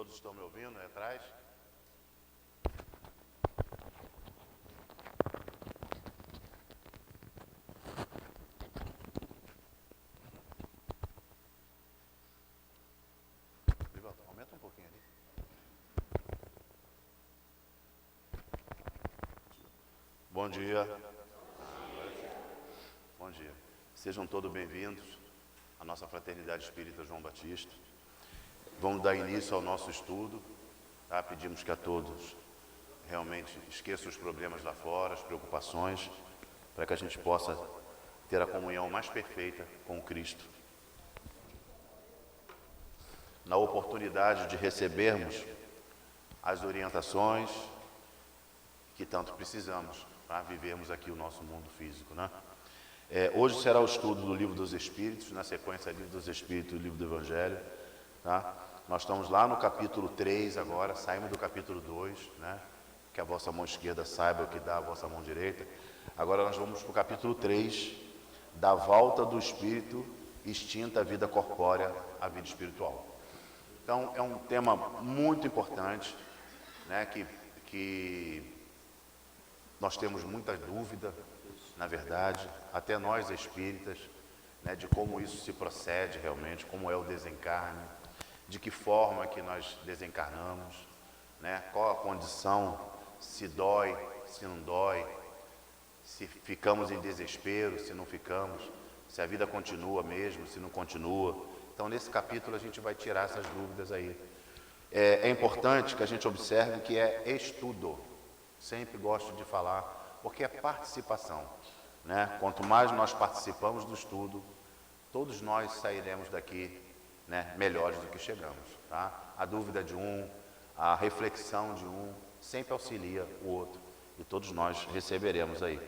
Todos estão me ouvindo aí atrás? Aumenta um pouquinho ali. Bom dia. Bom dia. Sejam todos bem-vindos à nossa Fraternidade Espírita João Batista. Vamos dar início ao nosso estudo, tá? Pedimos que a todos realmente esqueçam os problemas lá fora, as preocupações, para que a gente possa ter a comunhão mais perfeita com Cristo. Na oportunidade de recebermos as orientações que tanto precisamos para vivermos aqui o nosso mundo físico, né? Hoje será o estudo do Livro dos Espíritos, na sequência Livro dos Espíritos e Livro do Evangelho, tá? Nós estamos lá no capítulo 3 agora, saímos do capítulo 2, né? Que a vossa mão esquerda saiba o que dá a vossa mão direita. Agora nós vamos para o capítulo 3, da volta do Espírito extinta à vida corpórea, à vida espiritual. Então, é um tema muito importante, né? Que nós temos muita dúvida, na verdade, até nós espíritas, né, de como isso se procede realmente, como é o desencarne, de que forma que nós desencarnamos, né, qual a condição, se dói, se não dói, se ficamos em desespero, se não ficamos, se a vida continua mesmo, se não continua. Então, nesse capítulo, a gente vai tirar essas dúvidas aí. É importante que a gente observe que é estudo. Sempre gosto de falar, porque é participação, né? Quanto mais nós participamos do estudo, todos nós sairemos daqui, né, melhores do que chegamos, tá? A dúvida de um, a reflexão de um, sempre auxilia o outro, e todos nós receberemos aí.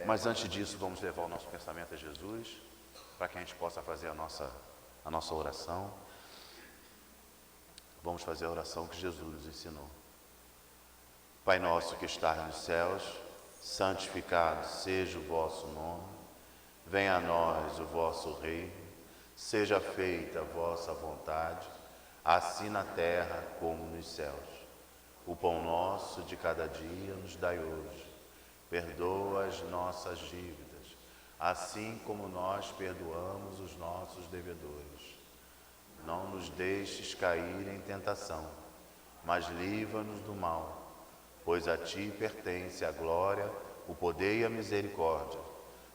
Mas antes disso, vamos levar o nosso pensamento a Jesus, para que a gente possa fazer a nossa oração. Vamos fazer a oração que Jesus nos ensinou. Pai nosso que estás nos céus, santificado seja o vosso nome, venha a nós o vosso reino, seja feita a vossa vontade, assim na terra como nos céus. O pão nosso de cada dia nos dai hoje, perdoa as nossas dívidas, assim como nós perdoamos os nossos devedores. Não nos deixes cair em tentação, mas livra-nos do mal, pois a Ti pertence a glória, o poder e a misericórdia,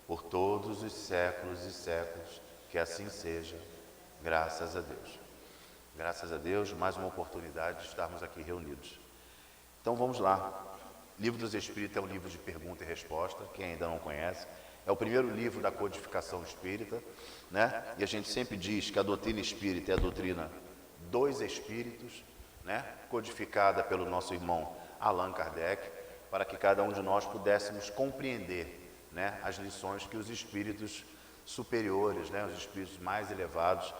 por todos os séculos e séculos, que assim seja, graças a Deus. Graças a Deus, mais uma oportunidade de estarmos aqui reunidos. Então vamos lá. Livro dos Espíritos é um livro de pergunta e resposta, quem ainda não conhece. É o primeiro livro da codificação espírita, né? E a gente sempre diz que a doutrina espírita é a doutrina dos espíritos, né? Codificada pelo nosso irmão Allan Kardec, para que cada um de nós pudéssemos compreender, né, as lições que os espíritos superiores, né, os espíritos mais elevados,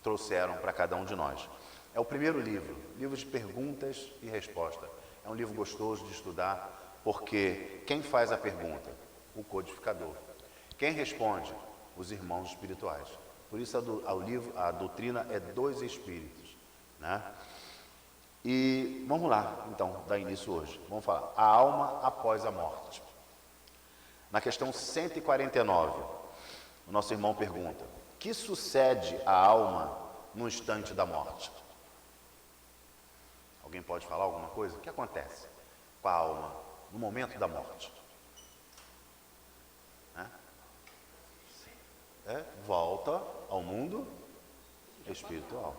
trouxeram para cada um de nós. É o primeiro livro, livro de perguntas e respostas. É um livro gostoso de estudar, porque quem faz a pergunta? O codificador. Quem responde? Os irmãos espirituais. Por isso a doutrina é dos espíritos, né? E vamos lá, então, dar início hoje. Vamos falar, a alma após a morte. Na questão 149, o nosso irmão pergunta, que sucede à alma no instante da morte? Alguém pode falar alguma coisa? O que acontece com a alma no momento da morte? Volta ao mundo espiritual,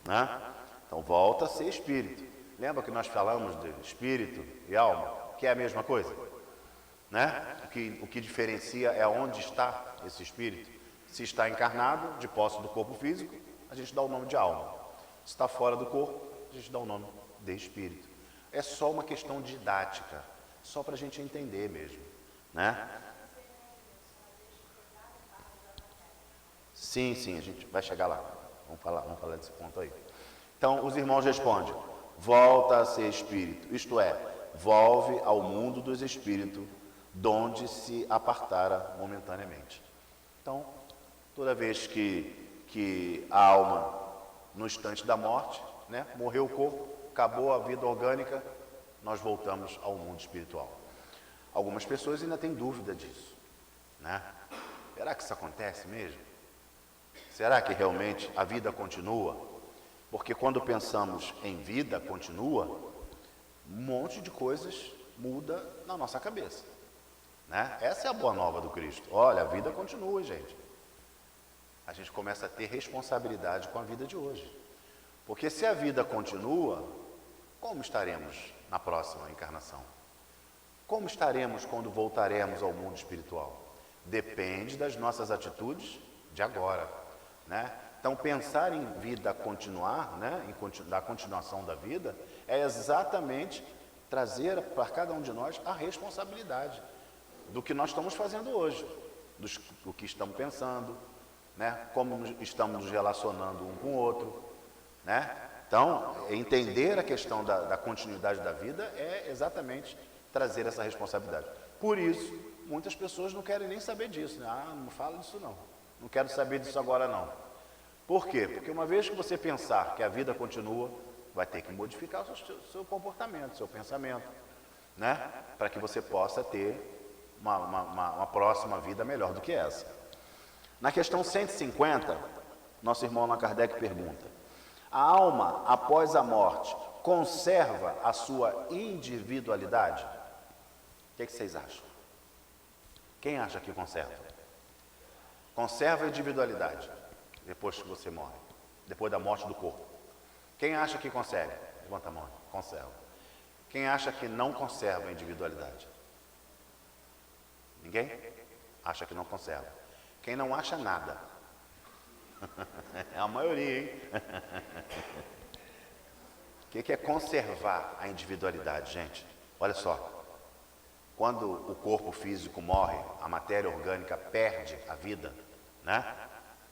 né? Então volta a ser espírito. Lembra que nós falamos de espírito e alma, que é a mesma coisa, né? O que diferencia é onde está esse espírito. Se está encarnado, de posse do corpo físico, a gente dá o nome de alma. Se está fora do corpo, a gente dá o nome de espírito. É só uma questão didática, só para a gente entender mesmo, né? Sim, a gente vai chegar lá. Vamos falar desse ponto aí. Então, os irmãos respondem, volta a ser espírito, isto é, volve ao mundo dos espíritos, donde se apartara momentaneamente. Então, toda vez que a alma, no instante da morte, né? Morreu o corpo, acabou a vida orgânica, nós voltamos ao mundo espiritual. Algumas pessoas ainda têm dúvida disso, né? Será que isso acontece mesmo? Será que realmente a vida continua? Porque quando pensamos em vida continua, um monte de coisas muda na nossa cabeça, né? Essa é a boa nova do Cristo. Olha, a vida continua, gente. A gente começa a ter responsabilidade com a vida de hoje. Porque se a vida continua, como estaremos na próxima encarnação? Como estaremos quando voltaremos ao mundo espiritual? Depende das nossas atitudes de agora, né? Então, pensar em vida continuar, né, da continuação da vida, é exatamente trazer para cada um de nós a responsabilidade do que nós estamos fazendo hoje, do que estamos pensando, né, como estamos nos relacionando um com o outro, né? Então, entender a questão da continuidade da vida é exatamente trazer essa responsabilidade. Por isso, muitas pessoas não querem nem saber disso, né? Ah, não fala disso não, não quero saber disso agora não. Por quê? Porque uma vez que você pensar que a vida continua, vai ter que modificar o seu comportamento, seu pensamento, né? Para que você possa ter uma próxima vida melhor do que essa. Na questão 150, nosso irmão Allan Kardec pergunta: a alma, após a morte, conserva a sua individualidade? O que vocês acham? Quem acha que conserva? Conserva a individualidade depois que você morre, depois da morte do corpo. Quem acha que consegue? Levanta a mão. Conserva. Quem acha que não conserva a individualidade? Ninguém? Acha que não conserva. Quem não acha nada? É a maioria, hein? O que é conservar a individualidade, gente? Olha só. Quando o corpo físico morre, a matéria orgânica perde a vida, né?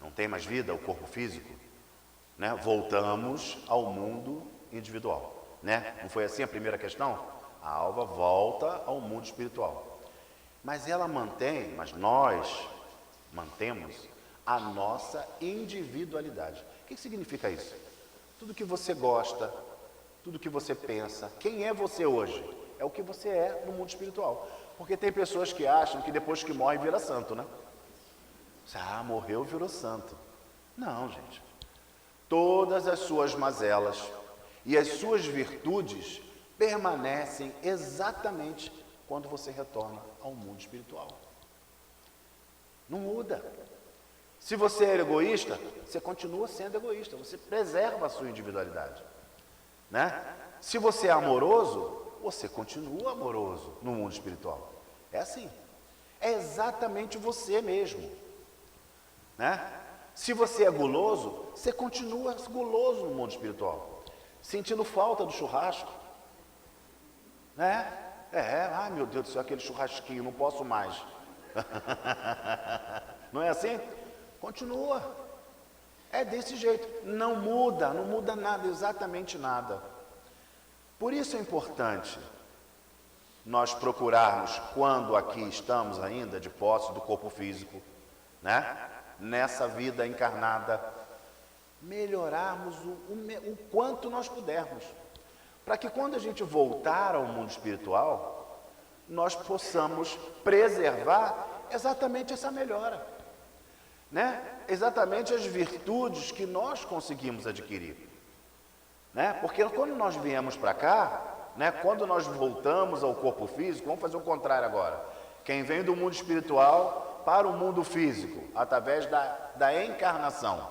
Não tem mais vida o corpo físico, né? Voltamos ao mundo individual, né? Não foi assim a primeira questão? A alma volta ao mundo espiritual. Mas nós mantemos a nossa individualidade. O que significa isso? Tudo que você gosta, tudo que você pensa, quem é você hoje? É o que você é no mundo espiritual. Porque tem pessoas que acham que depois que morre vira santo, né? Ah, morreu, virou santo. Não, gente. Todas as suas mazelas e as suas virtudes permanecem exatamente quando você retorna ao mundo espiritual. Não muda. Se você é egoísta, você continua sendo egoísta, você preserva a sua individualidade, né? Se você é amoroso, você continua amoroso no mundo espiritual. É assim. É exatamente você mesmo, né? Se você é guloso, você continua guloso no mundo espiritual, sentindo falta do churrasco, né? Ai meu Deus do céu, aquele churrasquinho, não posso mais. Não é assim? Continua. É desse jeito. Não muda nada, exatamente nada. Por isso é importante nós procurarmos, quando aqui estamos ainda de posse do corpo físico, né? Nessa vida encarnada, melhorarmos o quanto nós pudermos, para que quando a gente voltar ao mundo espiritual, nós possamos preservar exatamente essa melhora, né? Exatamente as virtudes que nós conseguimos adquirir, né? Porque quando nós viemos para cá, né, quando nós voltamos ao corpo físico, vamos fazer o contrário agora. Quem vem do mundo espiritual para o mundo físico, através da encarnação,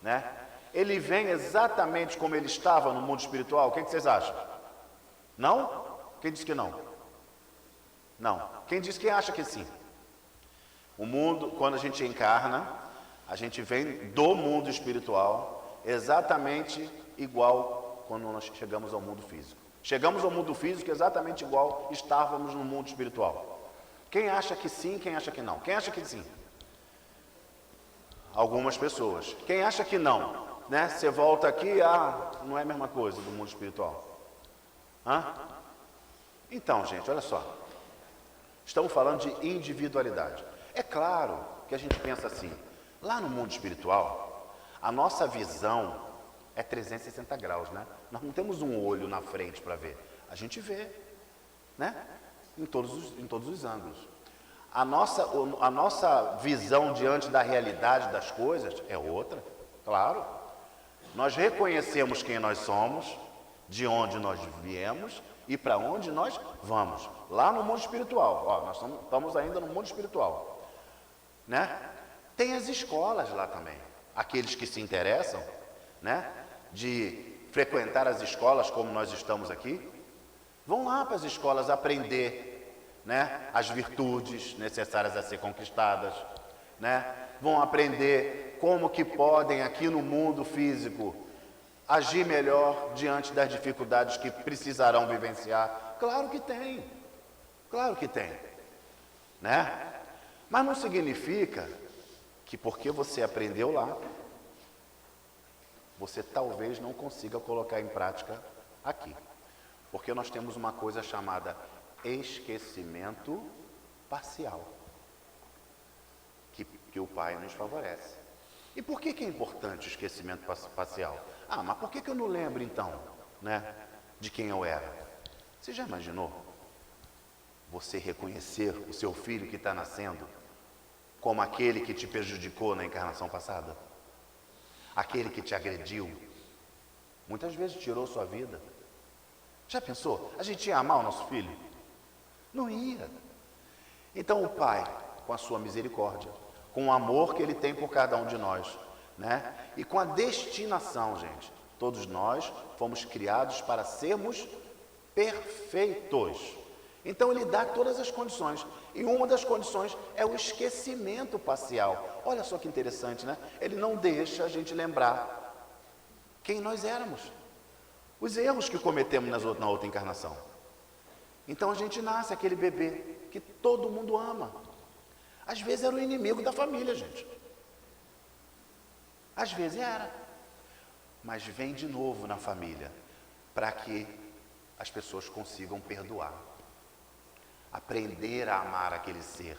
né? Ele vem exatamente como ele estava no mundo espiritual. O que vocês acham? Não? Quem disse que não? Não. Quem acha que sim? O mundo, quando a gente encarna, a gente vem do mundo espiritual exatamente igual quando nós chegamos ao mundo físico. Chegamos ao mundo físico exatamente igual estávamos no mundo espiritual. Quem acha que sim, quem acha que não? Quem acha que sim? Algumas pessoas. Quem acha que não, né? Você volta aqui, não é a mesma coisa do mundo espiritual. Então, gente, olha só. Estamos falando de individualidade. É claro que a gente pensa assim, lá no mundo espiritual, a nossa visão é 360 graus, né? Nós não temos um olho na frente para ver. A gente vê, né? Em todos os ângulos. A nossa visão diante da realidade das coisas é outra, claro. Nós reconhecemos quem nós somos, de onde nós viemos e para onde nós vamos. Lá no mundo espiritual, ó, nós estamos ainda no mundo espiritual, né? Tem as escolas lá também. Aqueles que se interessam, né, de frequentar as escolas como nós estamos aqui, vão lá para as escolas aprender, né, as virtudes necessárias a ser conquistadas, né? Vão aprender como que podem aqui no mundo físico agir melhor diante das dificuldades que precisarão vivenciar. Claro que tem, né? Mas não significa que porque você aprendeu lá, você talvez não consiga colocar em prática aqui. Porque nós temos uma coisa chamada esquecimento parcial, que o Pai nos favorece. E por que é importante o esquecimento parcial? Ah, mas por que eu não lembro então, né, de quem eu era? Você já imaginou você reconhecer o seu filho que está nascendo como aquele que te prejudicou na encarnação passada? Aquele que te agrediu, muitas vezes tirou sua vida. Já pensou? A gente ia amar o nosso filho? Não ia. Então o Pai, com a sua misericórdia, com o amor que Ele tem por cada um de nós, né? E com a destinação, gente, todos nós fomos criados para sermos perfeitos. Então Ele dá todas as condições. E uma das condições é o esquecimento parcial. Olha só que interessante, né? Ele não deixa a gente lembrar quem nós éramos, os erros que cometemos na outra encarnação. Então a gente nasce aquele bebê que todo mundo ama. Às vezes era o inimigo da família, gente. Às vezes era. Mas vem de novo na família para que as pessoas consigam perdoar. Aprender a amar aquele ser.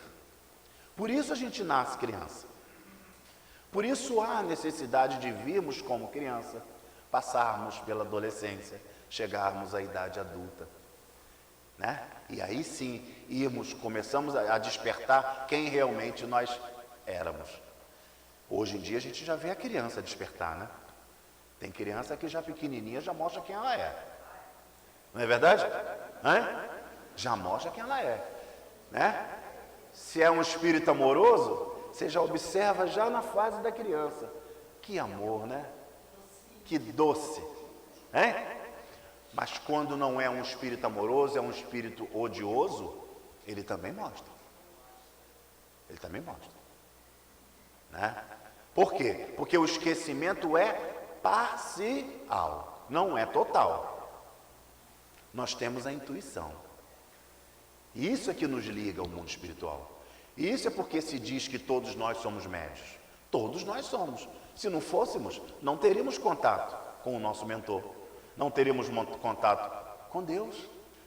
Por isso a gente nasce criança. Por isso há a necessidade de virmos como criança, passarmos pela adolescência, chegarmos à idade adulta, né? E aí sim, começamos a despertar quem realmente nós éramos. Hoje em dia a gente já vê a criança despertar, né? Tem criança que já pequenininha já mostra quem ela é. Não é verdade? Já mostra quem ela é, né? Se é um espírito amoroso, você já observa já na fase da criança. Que amor, né? Que doce, hein? Mas quando não é um espírito amoroso, é um espírito odioso, ele também mostra. Ele também mostra, né? Por quê? Porque o esquecimento é parcial, não é total. Nós temos a intuição. E isso é que nos liga ao mundo espiritual. E isso é porque se diz que todos nós somos médios. Todos nós somos. Se não fôssemos, não teríamos contato com o nosso mentor. Não teríamos contato com Deus.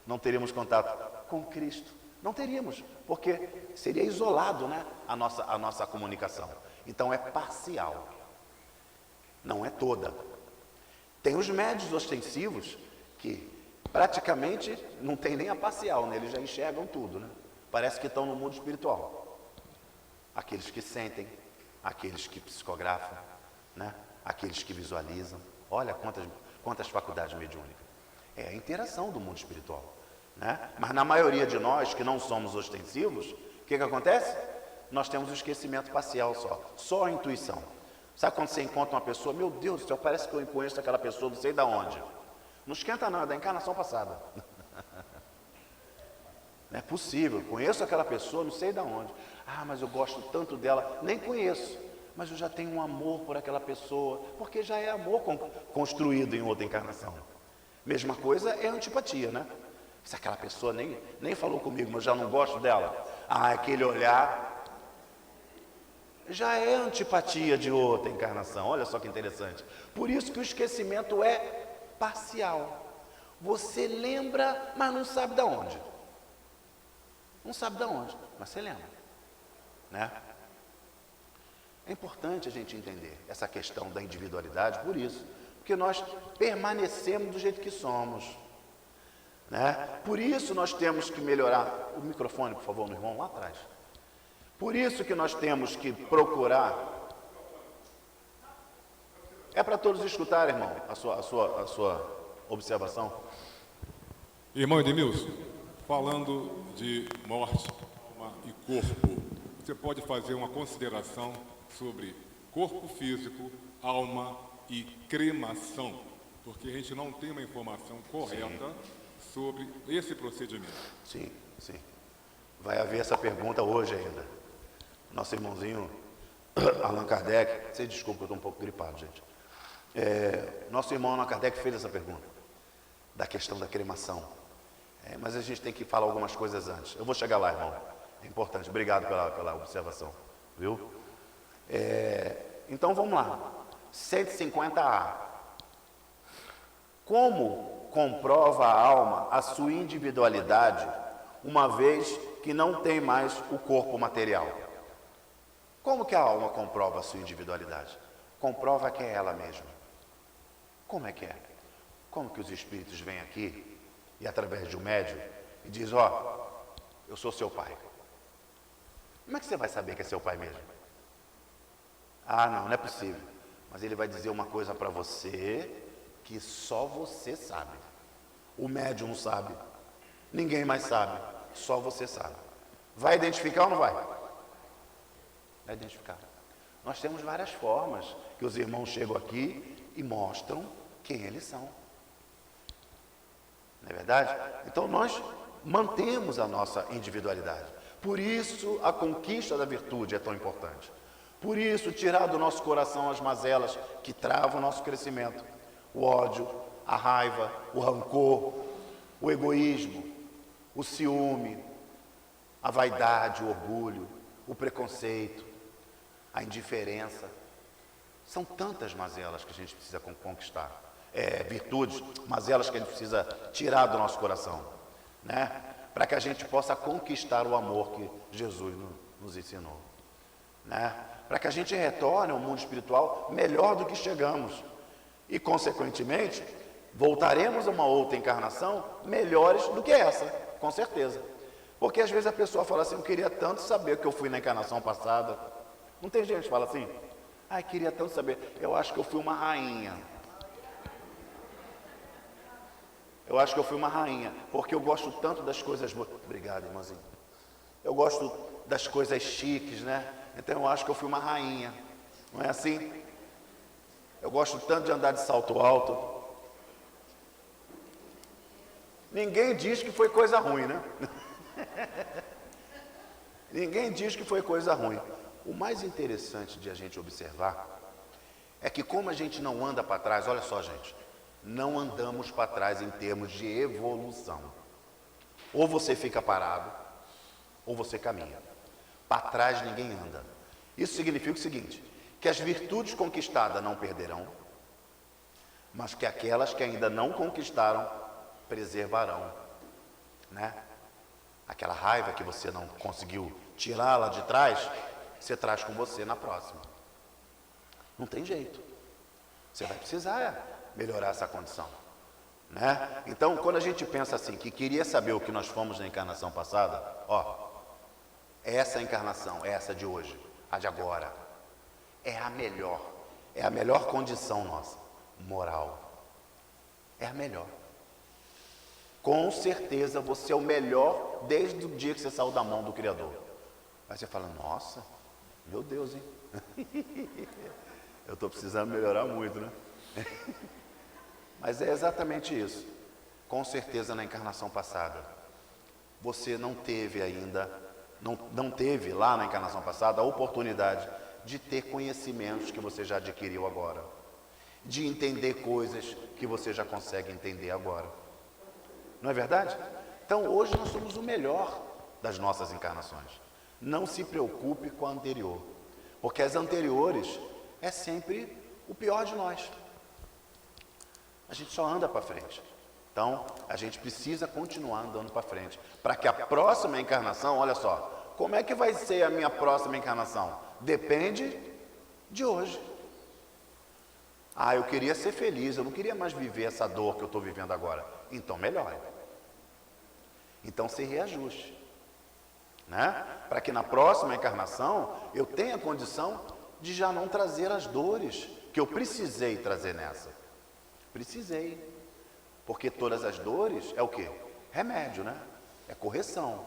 Não teríamos contato com Cristo. Não teríamos, porque seria isolado, né, a nossa comunicação. Então é parcial. Não é toda. Tem os médios ostensivos que praticamente não tem nem a parcial, né? Eles já enxergam tudo, né? Parece que estão no mundo espiritual. Aqueles que sentem, aqueles que psicografam, né? Aqueles que visualizam. Olha quantas faculdades mediúnicas. É a interação do mundo espiritual, né? Mas na maioria de nós que não somos ostensivos, o que acontece? Nós temos o esquecimento parcial só a intuição. Sabe quando você encontra uma pessoa, meu Deus do céu, parece que eu conheço aquela pessoa, não sei de onde. Não esquenta não, é da encarnação passada. Não é possível, conheço aquela pessoa, não sei de onde. Ah, mas eu gosto tanto dela, nem conheço. Mas eu já tenho um amor por aquela pessoa, porque já é amor construído em outra encarnação. Mesma coisa é antipatia, né? Se aquela pessoa nem falou comigo, mas eu já não gosto dela. Ah, aquele olhar já é antipatia de outra encarnação. Olha só que interessante. Por isso que o esquecimento é parcial. Você lembra, mas não sabe de onde. Não sabe de onde, mas você lembra, né? É importante a gente entender essa questão da individualidade, por isso, porque nós permanecemos do jeito que somos, né? Por isso nós temos que melhorar. O microfone, por favor, no irmão, lá atrás. Por isso que nós temos que procurar. É para todos escutarem, irmão, a sua observação. Irmão Edmilson, falando de morte, alma e corpo, você pode fazer uma consideração sobre corpo físico, alma e cremação, porque a gente não tem uma informação correta sobre esse procedimento. Sim, sim. Vai haver essa pergunta hoje ainda. Nosso irmãozinho Allan Kardec, você desculpa, eu estou um pouco gripado, gente. Nosso irmão Allan Kardec fez essa pergunta, da questão da cremação. Mas a gente tem que falar algumas coisas antes. Eu vou chegar lá, irmão. É importante. Obrigado pela observação. Viu? Então vamos lá. 150A. Como comprova a alma a sua individualidade, uma vez que não tem mais o corpo material? Como que a alma comprova a sua individualidade? Comprova que é ela mesma. Como é que é? Como que os espíritos vêm aqui e através de um médium e diz, eu sou seu pai? Como é que você vai saber que é seu pai mesmo? Não é possível. Mas ele vai dizer uma coisa para você que só você sabe. O médium não sabe. Ninguém mais sabe. Só você sabe. Vai identificar ou não vai? Vai identificar. Nós temos várias formas que os irmãos chegam aqui e mostram quem eles são. Não é verdade? Então nós mantemos a nossa individualidade. Por isso a conquista da virtude é tão importante. Por isso tirar do nosso coração as mazelas que travam o nosso crescimento. O ódio, a raiva, o rancor, o egoísmo, o ciúme, a vaidade, o orgulho, o preconceito, a indiferença. São tantas mazelas que a gente precisa conquistar. Virtudes, mazelas que a gente precisa tirar do nosso coração, né? Para que a gente possa conquistar o amor que Jesus nos ensinou, né? Para que a gente retorne ao mundo espiritual melhor do que chegamos e, consequentemente, voltaremos a uma outra encarnação melhores do que essa, com certeza. Porque às vezes a pessoa fala assim, eu queria tanto saber que eu fui na encarnação passada. Não tem gente que fala assim, queria tanto saber, eu acho que eu fui uma rainha. Eu acho que eu fui uma rainha, porque eu gosto tanto das coisas boas. Obrigado, irmãzinho. Eu gosto das coisas chiques, né? Então eu acho que eu fui uma rainha. Não é assim? Eu gosto tanto de andar de salto alto. Ninguém diz que foi coisa ruim, né? Ninguém diz que foi coisa ruim. O mais interessante de a gente observar é que como a gente não anda para trás, olha só, gente, não andamos para trás em termos de evolução. Ou você fica parado, ou você caminha. Para trás ninguém anda. Isso significa o seguinte, que as virtudes conquistadas não perderão, mas que aquelas que ainda não conquistaram, preservarão, né? Aquela raiva que você não conseguiu tirar lá de trás, você traz com você na próxima. Não tem jeito. Você vai precisar melhorar essa condição, né? Então, quando a gente pensa assim, que queria saber o que nós fomos na encarnação passada, essa encarnação, essa de hoje, a de agora, é a melhor condição nossa, moral. É a melhor. Com certeza você é o melhor desde o dia que você saiu da mão do Criador. Aí você fala, nossa, meu Deus, hein? Eu estou precisando melhorar muito, né? Mas é exatamente isso. Com certeza na encarnação passada, você não teve ainda, não teve lá na encarnação passada a oportunidade de ter conhecimentos que você já adquiriu agora, de entender coisas que você já consegue entender agora. Não é verdade? Então hoje nós somos o melhor das nossas encarnações. Não se preocupe com a anterior, porque as anteriores é sempre o pior de nós. A gente só anda para frente. Então, a gente precisa continuar andando para frente, para que a próxima encarnação, olha só, como é que vai ser a minha próxima encarnação? Depende de hoje. Ah, eu queria ser feliz, eu não queria mais viver essa dor que eu estou vivendo agora. Então melhore. Então se reajuste, né? Para que na próxima encarnação eu tenha condição de já não trazer as dores que eu precisei trazer nessa. Precisei. Porque todas as dores é o quê? Remédio, né? É correção.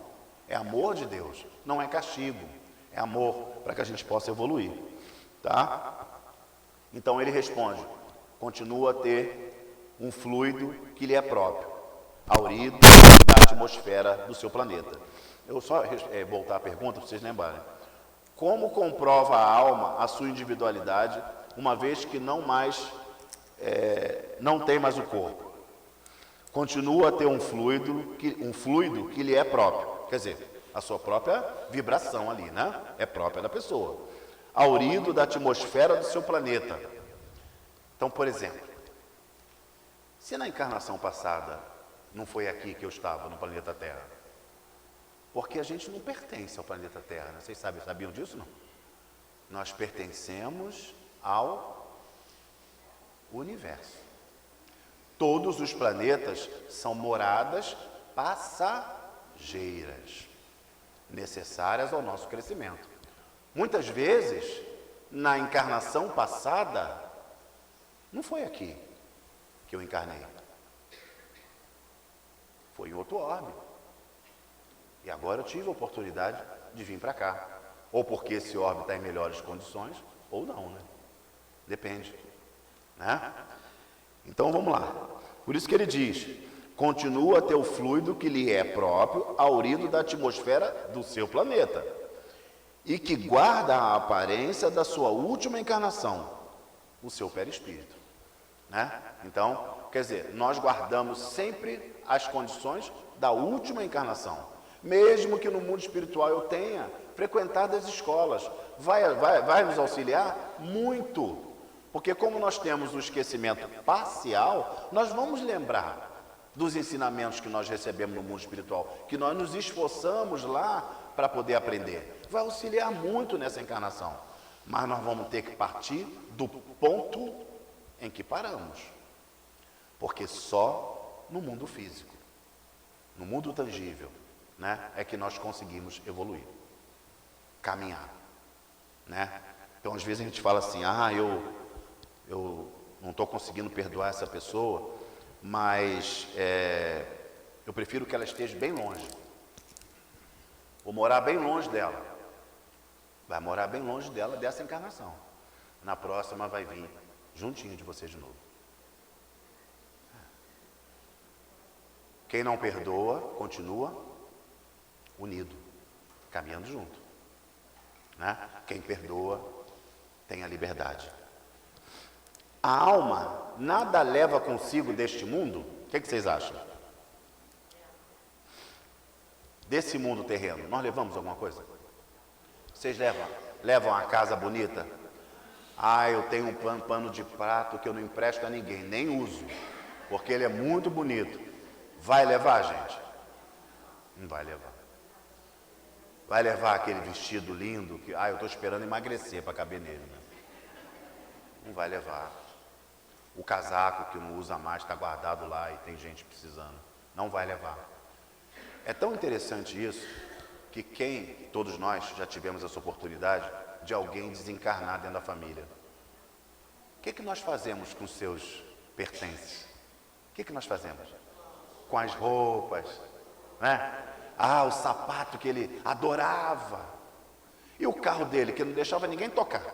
É amor de Deus. Não é castigo. É amor para que a gente possa evoluir. Tá? Então ele responde: continua a ter um fluido que lhe é próprio, aurido da atmosfera do seu planeta. Eu só voltar à pergunta para vocês lembrarem. Como comprova a alma a sua individualidade, uma vez que não tem mais o corpo? Continua a ter um fluido que lhe é próprio. Quer dizer, a sua própria vibração ali, né? É própria da pessoa. Aurido da atmosfera do seu planeta. Então, por exemplo, se na encarnação passada não foi aqui que eu estava, no planeta Terra, porque a gente não pertence ao planeta Terra, né? Vocês sabiam disso, não? Nós pertencemos ao universo. Todos os planetas são moradas passageiras, necessárias ao nosso crescimento. Muitas vezes, na encarnação passada, não foi aqui que eu encarnei. Foi em outro orbe. E agora eu tive a oportunidade de vir para cá. Ou porque esse orbe está em melhores condições, ou não, né? Depende, né? Então vamos lá. Por isso que ele diz: continua a ter o fluido que lhe é próprio, aurido da atmosfera do seu planeta, e que guarda a aparência da sua última encarnação, o seu perispírito, né? Então, quer dizer, nós guardamos sempre as condições da última encarnação, mesmo que no mundo espiritual eu tenha frequentado as escolas, vai nos auxiliar muito. Porque como nós temos um esquecimento parcial, nós vamos lembrar dos ensinamentos que nós recebemos no mundo espiritual, que nós nos esforçamos lá para poder aprender. Vai auxiliar muito nessa encarnação. Mas nós vamos ter que partir do ponto em que paramos. Porque só no mundo físico, no mundo tangível, né, é que nós conseguimos evoluir, caminhar, né? Então às vezes a gente fala assim: ah, eu não estou conseguindo perdoar essa pessoa, mas eu prefiro que ela esteja bem longe. Vou morar bem longe dela. Vai morar bem longe dela dessa encarnação. Na próxima vai vir juntinho de você de novo. Quem não perdoa, continua unido, caminhando junto, né? Quem perdoa tem a liberdade. A alma nada leva consigo deste mundo? O que vocês acham? Desse mundo terreno, nós levamos alguma coisa? Vocês levam a casa bonita? Ah, eu tenho um pano de prato que eu não empresto a ninguém, nem uso, porque ele é muito bonito. Vai levar, gente? Não vai levar. Vai levar aquele vestido lindo que, eu estou esperando emagrecer para caber nele, né? Não vai levar. O casaco que não usa mais está guardado lá e tem gente precisando. Não vai levar. É tão interessante isso que todos nós já tivemos essa oportunidade de alguém desencarnar dentro da família. O que nós fazemos com os seus pertences? O que nós fazemos? Com as roupas, né? Ah, o sapato que ele adorava. E o carro dele, que não deixava ninguém tocar.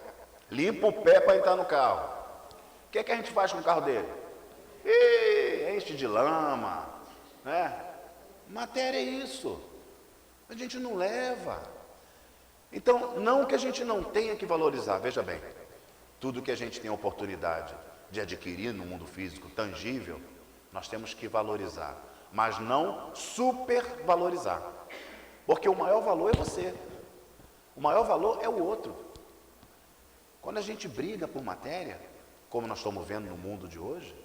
Limpa o pé para entrar no carro. O que a gente faz com o carro dele? Enche de lama, né? Matéria é isso. A gente não leva. Então, não que a gente não tenha que valorizar, veja bem, tudo que a gente tem a oportunidade de adquirir no mundo físico tangível, nós temos que valorizar, mas não supervalorizar. Porque o maior valor é você. O maior valor é o outro. Quando a gente briga por matéria, como nós estamos vendo no mundo de hoje,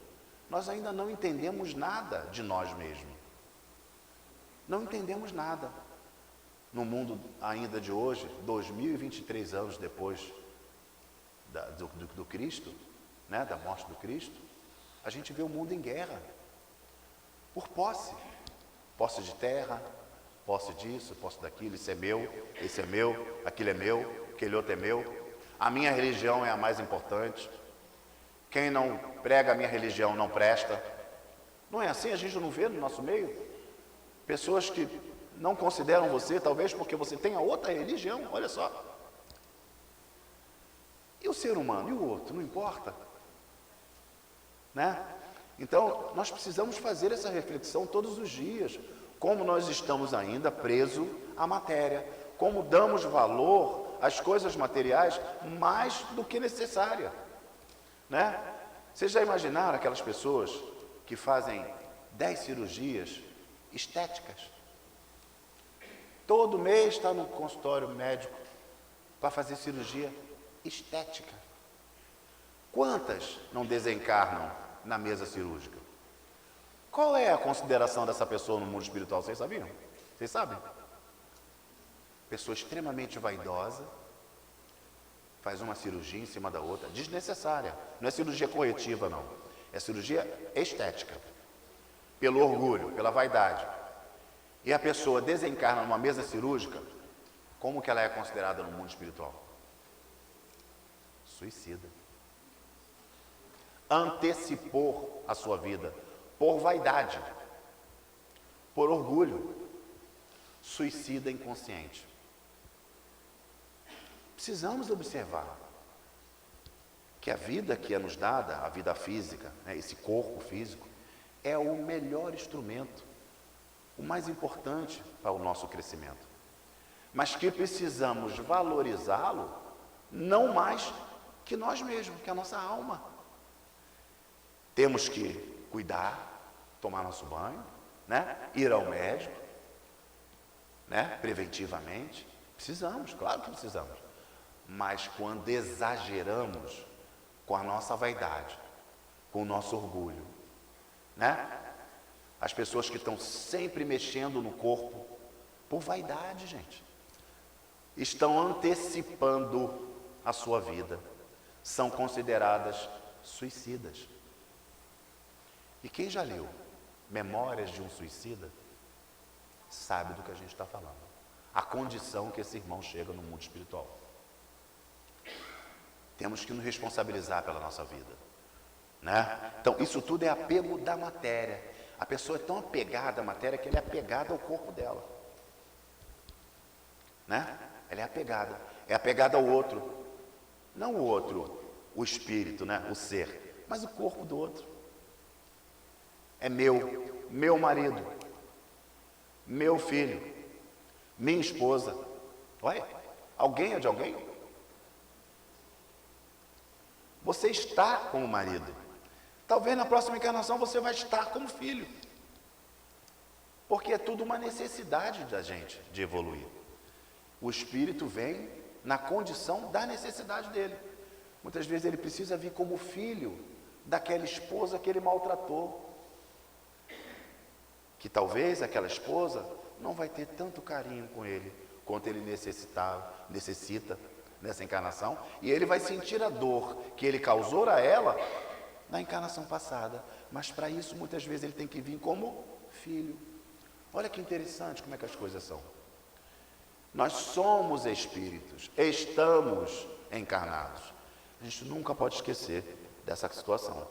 nós ainda não entendemos nada de nós mesmos. Não entendemos nada. No mundo ainda de hoje, 2023 anos depois do Cristo, né, da morte do Cristo, a gente vê o mundo em guerra, por posse. Posse de terra, posse disso, posse daquilo, isso é meu, esse é meu, aquilo é meu, aquele outro é meu. A minha religião é a mais importante. Quem não prega a minha religião não presta. Não é assim? A gente não vê no nosso meio pessoas que não consideram você, talvez porque você tenha outra religião, olha só. E o ser humano, e o outro, não importa, né? Então, nós precisamos fazer essa reflexão todos os dias, como nós estamos ainda presos à matéria, como damos valor às coisas materiais mais do que necessária, né? Vocês já imaginaram aquelas pessoas que fazem 10 cirurgias estéticas? Todo mês está no consultório médico para fazer cirurgia estética. Quantas não desencarnam na mesa cirúrgica? Qual é a consideração dessa pessoa no mundo espiritual? Vocês sabiam? Vocês sabem? Pessoa extremamente vaidosa, faz uma cirurgia em cima da outra, desnecessária. Não é cirurgia corretiva, não. É cirurgia estética. Pelo orgulho, pela vaidade. E a pessoa desencarna numa mesa cirúrgica, como que ela é considerada no mundo espiritual? Suicida. Antecipou a sua vida por vaidade, por orgulho. Suicida inconsciente. Precisamos observar que a vida que é nos dada, a vida física, né, esse corpo físico, é o melhor instrumento, o mais importante para o nosso crescimento. Mas que precisamos valorizá-lo não mais que nós mesmos, que a nossa alma. Temos que cuidar, tomar nosso banho, né, ir ao médico, né, preventivamente. Precisamos, claro que precisamos. Mas quando exageramos com a nossa vaidade, com o nosso orgulho, né? As pessoas que estão sempre mexendo no corpo por vaidade, gente, estão antecipando a sua vida, são consideradas suicidas. E quem já leu Memórias de um Suicida sabe do que a gente está falando, a condição que esse irmão chega no mundo espiritual. Temos que nos responsabilizar pela nossa vida, né? Então, isso tudo é apego da matéria. A pessoa é tão apegada à matéria que ela é apegada ao corpo dela, né? Ela é apegada ao outro, não o outro, o espírito, né? O ser, mas o corpo do outro. É meu marido, meu filho, minha esposa. Olha, alguém é de alguém? Você está como marido. Talvez na próxima encarnação você vai estar como filho. Porque é tudo uma necessidade da gente de evoluir. O espírito vem na condição da necessidade dele. Muitas vezes ele precisa vir como filho daquela esposa que ele maltratou. Que talvez aquela esposa não vai ter tanto carinho com ele quanto ele necessita nessa encarnação, e ele vai sentir a dor que ele causou a ela na encarnação passada, mas para isso muitas vezes ele tem que vir como filho. Olha que interessante como é que as coisas são. Nós somos espíritos, estamos encarnados. A gente nunca pode esquecer dessa situação.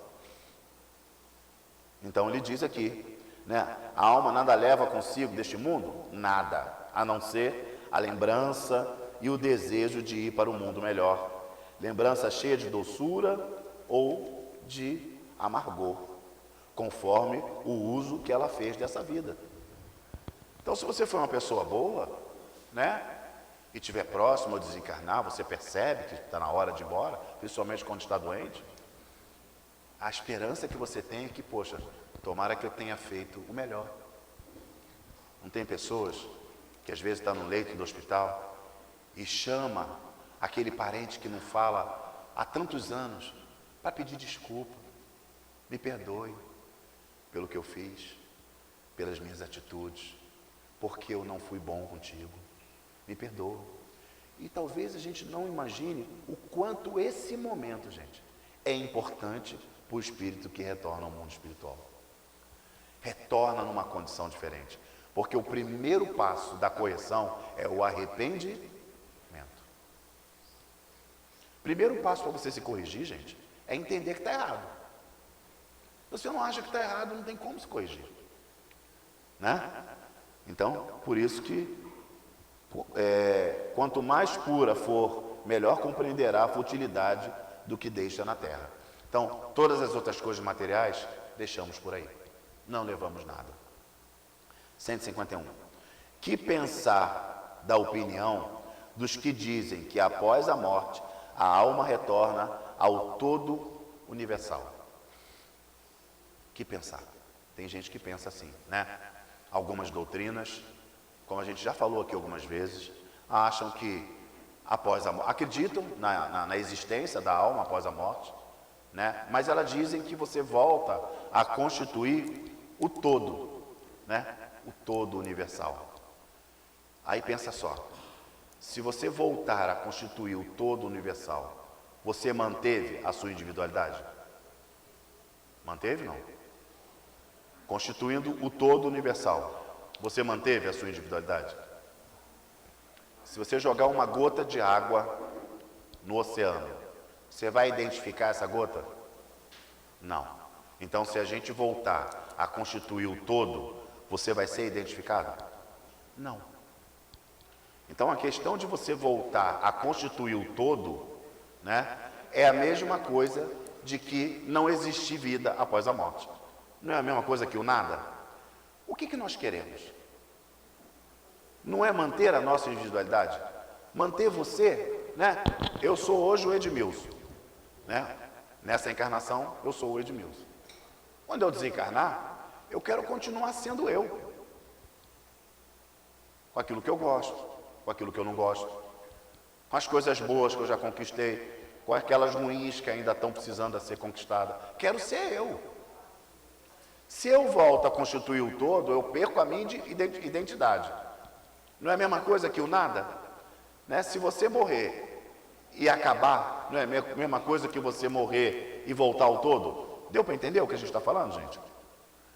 Então ele diz aqui, né, a alma nada leva consigo deste mundo? Nada, a não ser a lembrança e o desejo de ir para um mundo melhor. Lembrança cheia de doçura ou de amargor, conforme o uso que ela fez dessa vida. Então, se você for uma pessoa boa, né, e estiver próximo ao desencarnar, você percebe que está na hora de ir embora, principalmente quando está doente, a esperança que você tem é que, poxa, tomara que eu tenha feito o melhor. Não tem pessoas que às vezes estão no leito do hospital e chama aquele parente que não fala há tantos anos para pedir desculpa, me perdoe pelo que eu fiz, pelas minhas atitudes, porque eu não fui bom contigo, me perdoa. E talvez a gente não imagine o quanto esse momento, gente, é importante para o espírito que retorna ao mundo espiritual. Retorna numa condição diferente. Porque o primeiro passo da correção é o arrependimento. Primeiro passo para você se corrigir, gente, é entender que está errado. Se você não acha que está errado, não tem como se corrigir. Né? Então, por isso que quanto mais pura for, melhor compreenderá a futilidade do que deixa na terra. Então, todas as outras coisas materiais, deixamos por aí. Não levamos nada. 151. Que pensar da opinião dos que dizem que após a morte, a alma retorna ao todo universal? Que pensar? Tem gente que pensa assim, né? Algumas doutrinas, como a gente já falou aqui algumas vezes, acham que após a morte, acreditam na existência da alma após a morte, né? Mas elas dizem que você volta a constituir o todo, né? O todo universal. Aí pensa só, se você voltar a constituir o todo universal, você manteve a sua individualidade? Manteve, não? Constituindo o todo universal, você manteve a sua individualidade? Se você jogar uma gota de água no oceano, você vai identificar essa gota? Não. Então, se a gente voltar a constituir o todo, você vai ser identificado? Não. Então, a questão de você voltar a constituir o todo, né, é a mesma coisa de que não existe vida após a morte. Não é a mesma coisa que o nada? O que nós queremos? Não é manter a nossa individualidade? Manter você, né? Eu sou hoje o Edmilson, né? Nessa encarnação, eu sou o Edmilson. Quando eu desencarnar, eu quero continuar sendo eu. Com aquilo que eu gosto, com aquilo que eu não gosto, com as coisas boas que eu já conquistei, com aquelas ruins que ainda estão precisando de ser conquistadas. Quero ser eu. Se eu volto a constituir o todo, eu perco a minha identidade. Não é a mesma coisa que o nada? Né? Se você morrer e acabar, não é a mesma coisa que você morrer e voltar ao todo? Deu para entender o que a gente está falando, gente?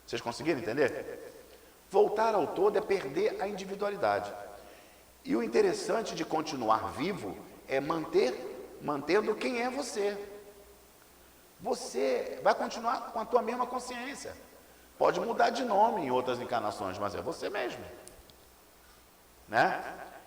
Vocês conseguiram entender? Voltar ao todo é perder a individualidade. E o interessante de continuar vivo é mantendo quem é você. Você vai continuar com a tua mesma consciência. Pode mudar de nome em outras encarnações, mas é você mesmo. Né?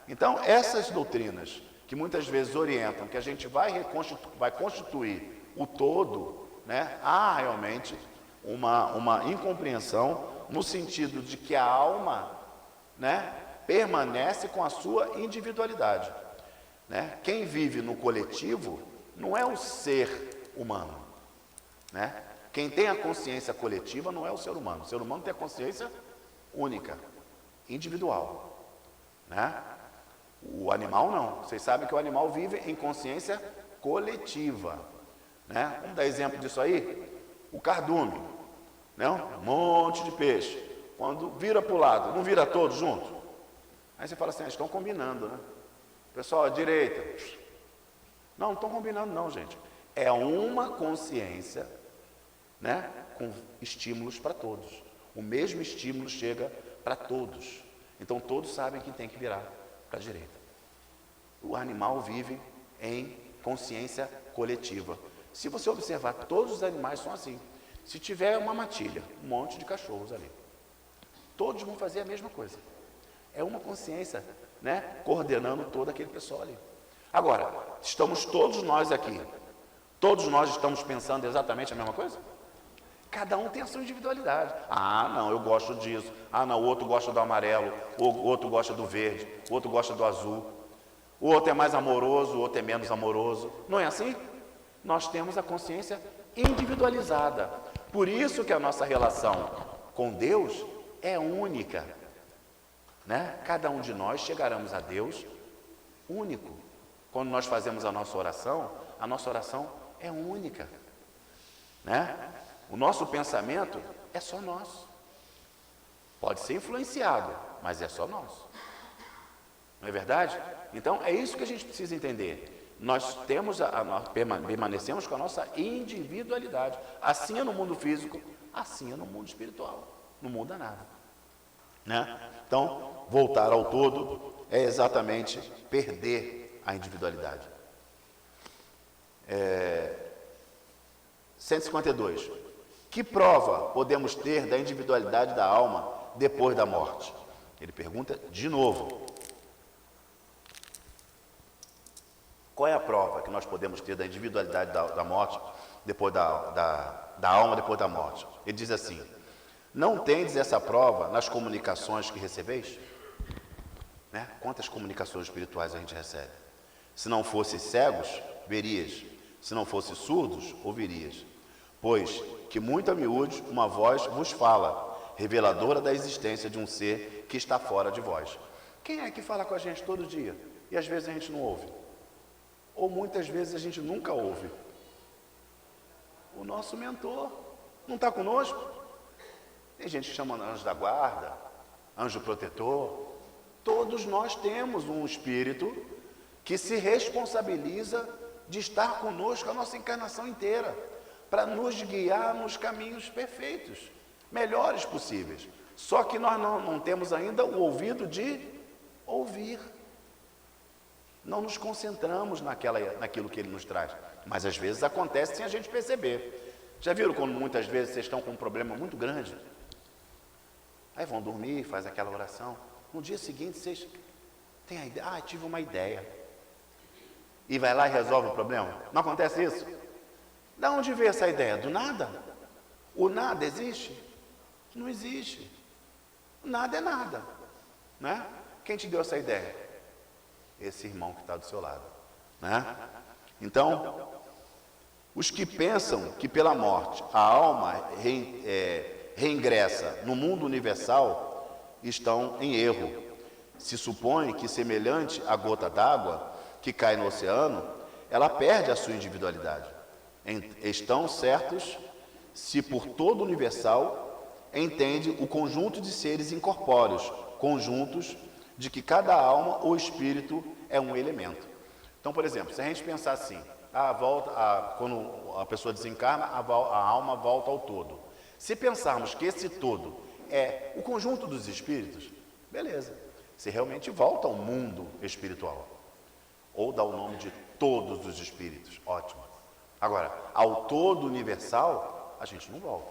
Então, essas doutrinas que muitas vezes orientam que a gente vai constituir o todo, né? Há realmente uma incompreensão no sentido de que a alma, né, permanece com a sua individualidade. Né? Quem vive no coletivo não é o ser humano. Né? Quem tem a consciência coletiva não é o ser humano. O ser humano tem a consciência única, individual. Né? O animal não. Vocês sabem que o animal vive em consciência coletiva. Né? Vamos dar exemplo disso aí? O cardume. Né? Um monte de peixe. Quando vira para o lado, não vira todos juntos? Aí você fala assim, estão combinando, né? Pessoal, à direita. Não estão combinando não, gente. É uma consciência, né, com estímulos para todos. O mesmo estímulo chega para todos. Então todos sabem que tem que virar para a direita. O animal vive em consciência coletiva. Se você observar, todos os animais são assim. Se tiver uma matilha, um monte de cachorros ali, todos vão fazer a mesma coisa. É uma consciência, né, coordenando todo aquele pessoal ali. Agora, estamos todos nós aqui, todos nós estamos pensando exatamente a mesma coisa? Cada um tem a sua individualidade. Ah, não, eu gosto disso. Ah, não, o outro gosta do amarelo, o outro gosta do verde, o outro gosta do azul. O outro é mais amoroso, o outro é menos amoroso. Não é assim? Nós temos a consciência individualizada. Por isso que a nossa relação com Deus é única. Né? Cada um de nós chegaremos a Deus único. Quando nós fazemos a nossa oração é única. Né? O nosso pensamento é só nosso. Pode ser influenciado, mas é só nosso. Não é verdade? Então, é isso que a gente precisa entender. nós permanecemos com a nossa individualidade. Assim é no mundo físico, assim é no mundo espiritual. Não muda nada, né? Então, voltar ao todo é exatamente perder a individualidade. 152. Que prova podemos ter da individualidade da alma depois da morte? Ele pergunta de novo. Qual é a prova que nós podemos ter da individualidade da morte depois da alma depois da morte? Ele diz assim: não tendes essa prova nas comunicações que recebeis? Né? Quantas comunicações espirituais a gente recebe? Se não fosse cegos, verias. Se não fosse surdos, ouvirias. Pois que muito a miúde uma voz vos fala, reveladora da existência de um ser que está fora de vós. Quem é que fala com a gente todo dia? E às vezes a gente não ouve. Ou muitas vezes a gente nunca ouve. O nosso mentor não está conosco? Tem gente que chama anjo da guarda, anjo protetor. Todos nós temos um espírito que se responsabiliza de estar conosco a nossa encarnação inteira, para nos guiar nos caminhos perfeitos, melhores possíveis. Só que nós não temos ainda o ouvido de ouvir. Não nos concentramos naquilo que ele nos traz. Mas às vezes acontece sem a gente perceber. Já viram quando muitas vezes vocês estão com um problema muito grande? Aí vão dormir, faz aquela oração. No dia seguinte vocês têm a ideia, tive uma ideia. E vai lá e resolve o problema. Não acontece isso? Da onde veio essa ideia? Do nada? O nada existe? Não existe. O nada é nada, né? Quem te deu essa ideia? Esse irmão que está do seu lado, né? Então, os que pensam que pela morte a alma reingressa no mundo universal estão em erro. Se supõe que, semelhante à gota d'água que cai no oceano, ela perde a sua individualidade. Estão certos se por todo universal entende o conjunto de seres incorpóreos, conjuntos de que cada alma ou espírito é um elemento. Então, por exemplo, se a gente pensar assim, quando a pessoa desencarna, a alma volta ao todo. Se pensarmos que esse todo é o conjunto dos espíritos, beleza. Você realmente volta ao mundo espiritual. Ou dá o nome de todos os espíritos, ótimo. Agora, ao todo universal, a gente não volta,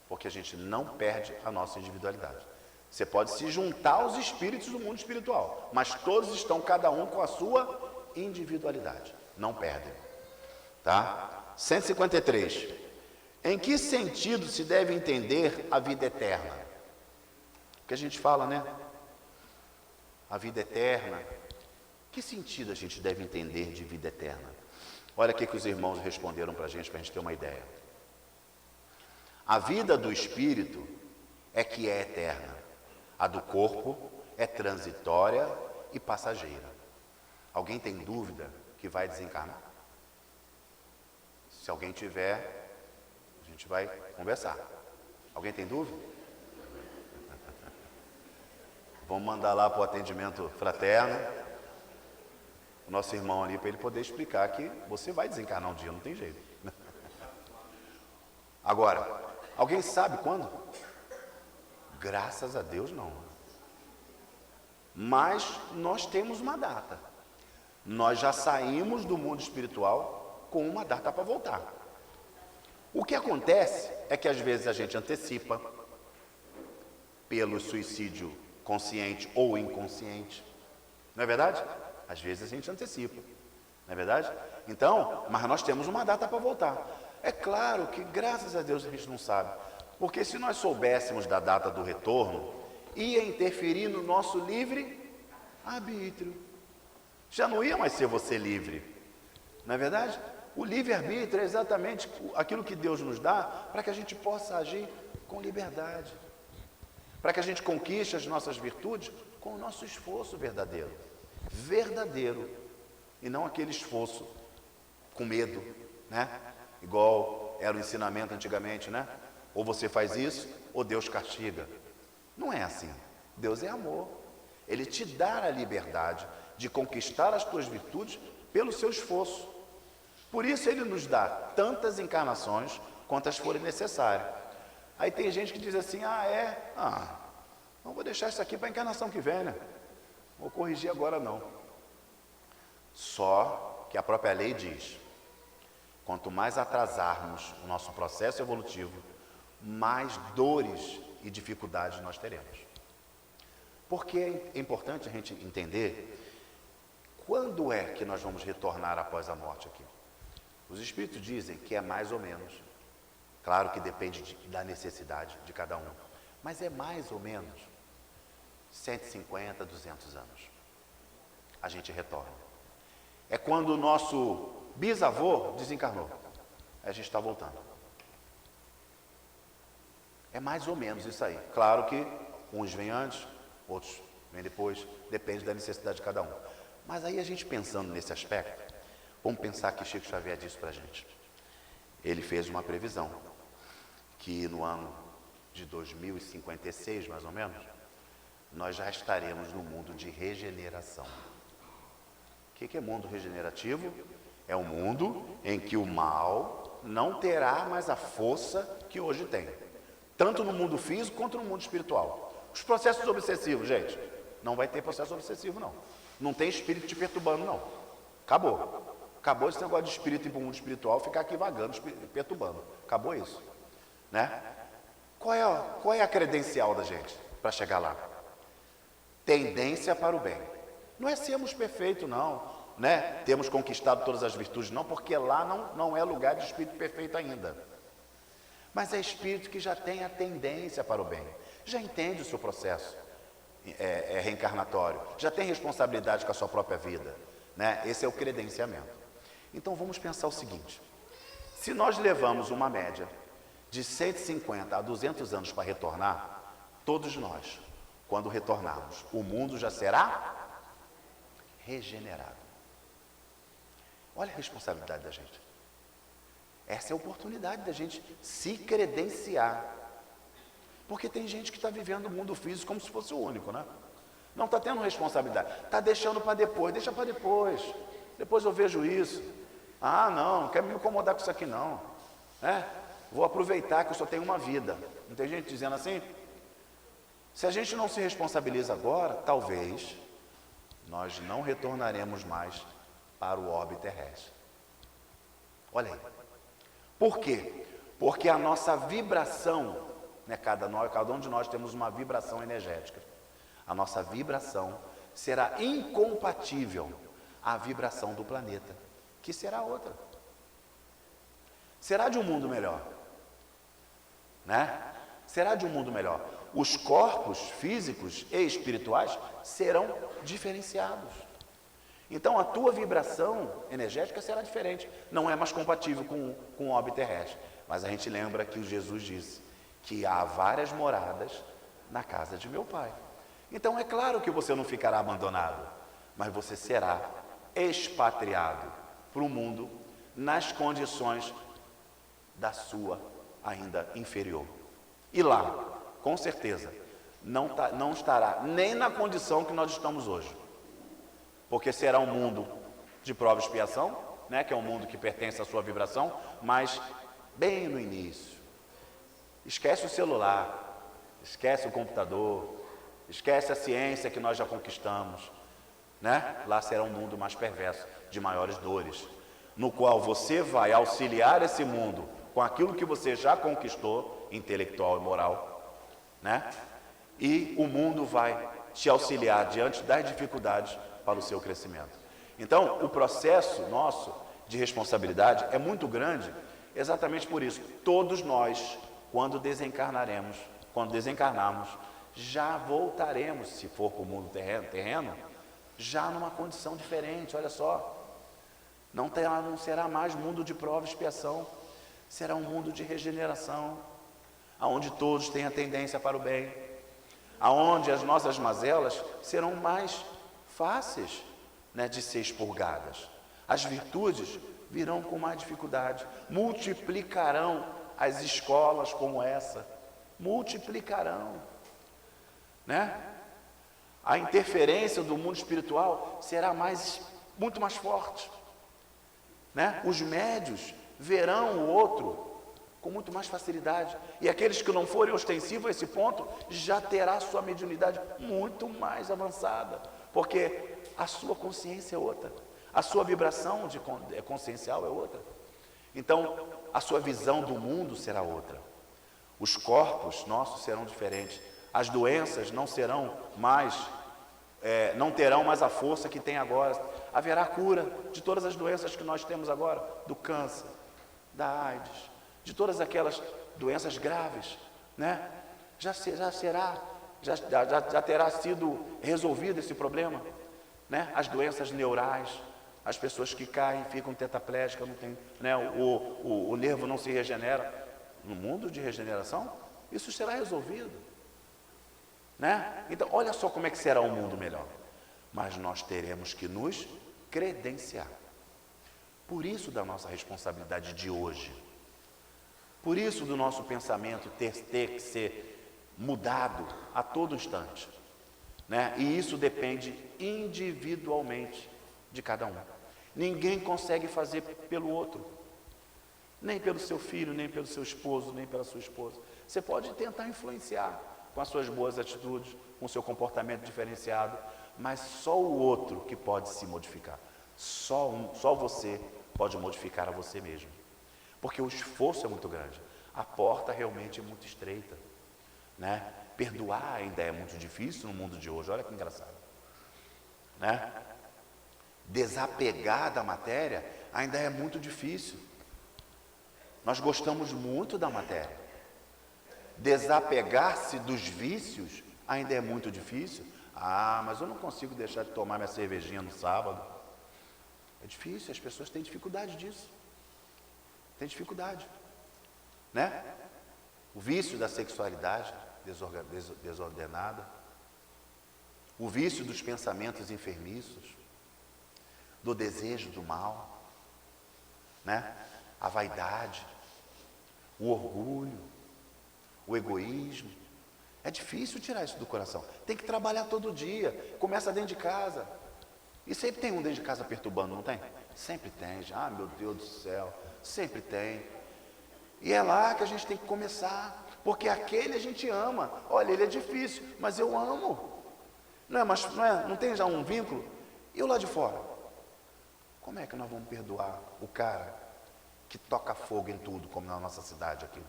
porque a gente não perde a nossa individualidade. Você pode se juntar aos espíritos do mundo espiritual, mas todos estão, cada um com a sua individualidade. Não perdem. Tá? 153. Em que sentido se deve entender a vida eterna? Porque a gente fala, né? A vida eterna. Que sentido a gente deve entender de vida eterna? Olha o que os irmãos responderam para a gente ter uma ideia. A vida do espírito é que é eterna. A do corpo é transitória e passageira. Alguém tem dúvida que vai desencarnar? Se alguém tiver, a gente vai conversar. Alguém tem dúvida? Vamos mandar lá para o atendimento fraterno, o nosso irmão ali, para ele poder explicar que você vai desencarnar um dia, não tem jeito. Agora, alguém sabe quando? Graças a Deus não. Mas nós temos uma data. Nós já saímos do mundo espiritual com uma data para voltar. O que acontece é que às vezes a gente antecipa pelo suicídio consciente ou inconsciente. Não é verdade? Às vezes a gente antecipa. Não é verdade? Então, mas nós temos uma data para voltar. É claro que graças a Deus a gente não sabe. Porque se nós soubéssemos da data do retorno, ia interferir no nosso livre arbítrio. Já não ia mais ser você livre. Não é verdade? O livre-arbítrio é exatamente aquilo que Deus nos dá para que a gente possa agir com liberdade. Para que a gente conquiste as nossas virtudes com o nosso esforço verdadeiro. Verdadeiro. E não aquele esforço com medo, né? Igual era o ensinamento antigamente, né? Ou você faz isso, ou Deus castiga. Não é assim. Deus é amor. Ele te dá a liberdade de conquistar as tuas virtudes pelo seu esforço. Por isso ele nos dá tantas encarnações quantas forem necessárias. Aí tem gente que diz assim, não vou deixar isso aqui para a encarnação que vem, né? Vou corrigir agora não. Só que a própria lei diz, quanto mais atrasarmos o nosso processo evolutivo, mais dores e dificuldades nós teremos. Porque é importante a gente entender quando é que nós vamos retornar após a morte aqui. Os espíritos dizem que é mais ou menos. Claro que depende da necessidade de cada um, mas é mais ou menos 150, 200 anos. A gente retorna. É quando o nosso bisavô desencarnou. A gente está voltando. É mais ou menos isso aí. Claro que uns vêm antes, outros vêm depois, depende da necessidade de cada um. Mas aí a gente pensando nesse aspecto, vamos pensar que Chico Xavier disse para a gente. Ele fez uma previsão, que no ano de 2056, mais ou menos, nós já estaremos no mundo de regeneração. O que é mundo regenerativo? É um mundo em que o mal não terá mais a força que hoje tem. Tanto no mundo físico quanto no mundo espiritual. Os processos obsessivos, gente, não vai ter processo obsessivo, não. Não tem espírito te perturbando, não. Acabou. Acabou esse negócio de espírito ir para o mundo espiritual, ficar aqui vagando, perturbando. Acabou isso. Né? Qual é a credencial da gente para chegar lá? Tendência para o bem. Não é sermos perfeitos, não. Né? Temos conquistado todas as virtudes, não, porque lá não é lugar de espírito perfeito ainda. Mas é espírito que já tem a tendência para o bem. Já entende o seu processo reencarnatório. Já tem responsabilidade com a sua própria vida. Né? Esse é o credenciamento. Então vamos pensar o seguinte. Se nós levamos uma média de 150 a 200 anos para retornar, todos nós, quando retornarmos, o mundo já será regenerado. Olha a responsabilidade da gente. Essa é a oportunidade da gente se credenciar. Porque tem gente que está vivendo o mundo físico como se fosse o único, né? Não está tendo responsabilidade. Está deixando para depois, deixa para depois. Depois eu vejo isso. Não quero me incomodar com isso aqui não. Vou aproveitar que eu só tenho uma vida. Não tem gente dizendo assim? Se a gente não se responsabiliza agora, talvez nós não retornaremos mais para o orbe terrestre. Olha aí. Por quê? Porque a nossa vibração, né, cada um de nós temos uma vibração energética. A nossa vibração será incompatível à vibração do planeta, que será outra. Será de um mundo melhor. Né? Será de um mundo melhor. Os corpos físicos e espirituais serão diferenciados. Então a tua vibração energética será diferente. Não é mais compatível com o orbe terrestre. Mas a gente lembra que Jesus disse que há várias moradas na casa de meu Pai. Então é claro que você não ficará abandonado, mas você será expatriado para o mundo nas condições da sua ainda inferior. E lá, com certeza, não estará nem na condição que nós estamos hoje. Porque será um mundo de prova e expiação, né, que é um mundo que pertence à sua vibração, mas bem no início. Esquece o celular, esquece o computador, esquece a ciência que nós já conquistamos. Né? Lá será um mundo mais perverso, de maiores dores, no qual você vai auxiliar esse mundo com aquilo que você já conquistou, intelectual e moral, né? E o mundo vai te auxiliar diante das dificuldades para o seu crescimento. Então, o processo nosso de responsabilidade é muito grande, exatamente por isso. Todos nós, quando desencarnarmos, já voltaremos, se for para o mundo terreno, já numa condição diferente, olha só. Não será mais mundo de prova e expiação, será um mundo de regeneração, onde todos têm a tendência para o bem, aonde as nossas mazelas serão mais fáceis, né, de ser expurgadas. As virtudes virão com mais dificuldade, multiplicarão as escolas como essa, multiplicarão, né? A interferência do mundo espiritual será muito mais forte. né? Os médios verão o outro com muito mais facilidade. E aqueles que não forem ostensivos a esse ponto, já terá sua mediunidade muito mais avançada, porque a sua consciência é outra, a sua vibração consciencial é outra. Então, a sua visão do mundo será outra. Os corpos nossos serão diferentes. As doenças não serão mais, não terão mais a força que tem agora. Haverá cura de todas as doenças que nós temos agora, do câncer, da AIDS, de todas aquelas doenças graves, né? Já terá sido resolvido esse problema, né? As doenças neurais, as pessoas que caem, ficam tetraplégicas, não tem, né? O nervo não se regenera. No mundo de regeneração, isso será resolvido, né? Então, olha só como é que será um mundo melhor. Mas nós teremos que nos credenciar. Por isso da nossa responsabilidade de hoje. Por isso do nosso pensamento ter que ser mudado a todo instante, né? E isso depende individualmente de cada um. Ninguém consegue fazer pelo outro, nem pelo seu filho, nem pelo seu esposo, nem pela sua esposa. Você pode tentar influenciar com as suas boas atitudes, com o seu comportamento diferenciado, mas só o outro que pode se modificar. Só você pode modificar a você mesmo. Porque o esforço é muito grande. A porta realmente é muito estreita, né? Perdoar ainda é muito difícil no mundo de hoje. Olha que engraçado, né? Desapegar da matéria ainda é muito difícil. Nós gostamos muito da matéria. Desapegar-se dos vícios ainda é muito difícil. Ah, mas eu não consigo deixar de tomar minha cervejinha no sábado. É difícil, as pessoas têm dificuldade disso. Tem dificuldade, né? O vício da sexualidade desordenada, o vício dos pensamentos enfermiços, do desejo do mal, né? A vaidade, o orgulho, o egoísmo. É difícil tirar isso do coração. Tem que trabalhar todo dia. Começa dentro de casa. E sempre tem um dentro de casa perturbando, não tem? Sempre tem. Ah, meu Deus do céu. Sempre tem. E é lá que a gente tem que começar. Porque aquele a gente ama. Olha, ele é difícil, mas eu amo. Não tem já um vínculo? E o lá de fora? Como é que nós vamos perdoar o cara que toca fogo em tudo, como na nossa cidade aqui?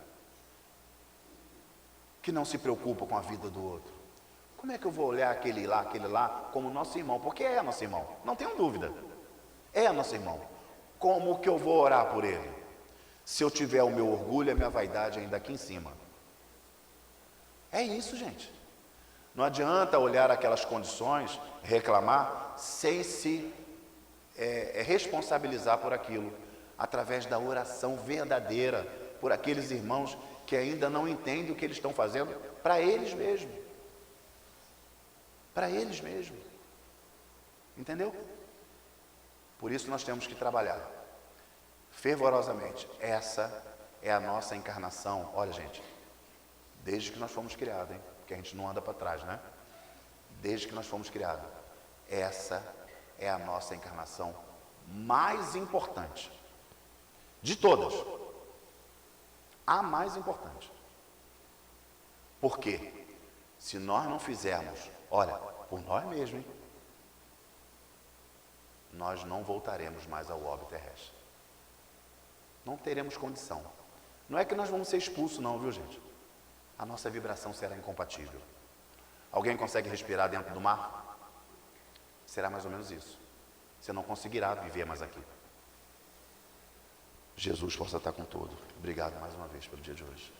Que não se preocupa com a vida do outro. Como é que eu vou olhar aquele lá, como nosso irmão? Porque é nosso irmão, não tenho dúvida. É nosso irmão. Como que eu vou orar por ele? Se eu tiver o meu orgulho e a minha vaidade ainda aqui em cima. É isso, gente. Não adianta olhar aquelas condições, reclamar, sem se responsabilizar por aquilo, através da oração verdadeira, por aqueles irmãos que ainda não entendem o que eles estão fazendo para eles mesmos. Para eles mesmos. Entendeu? Por isso nós temos que trabalhar fervorosamente. Essa é a nossa encarnação. Olha, gente, desde que nós fomos criados, hein? Porque a gente não anda para trás, né? Desde que nós fomos criados. Essa é a nossa encarnação mais importante. De todas. A mais importante. Por quê? Se nós não fizermos, olha, por nós mesmos, hein? Nós não voltaremos mais ao orbe terrestre. Não teremos condição. Não é que nós vamos ser expulsos não, viu, gente? A nossa vibração será incompatível. Alguém consegue respirar dentro do mar? Será mais ou menos isso. Você não conseguirá viver mais aqui. Jesus possa estar com tudo. Obrigado mais uma vez pelo dia de hoje.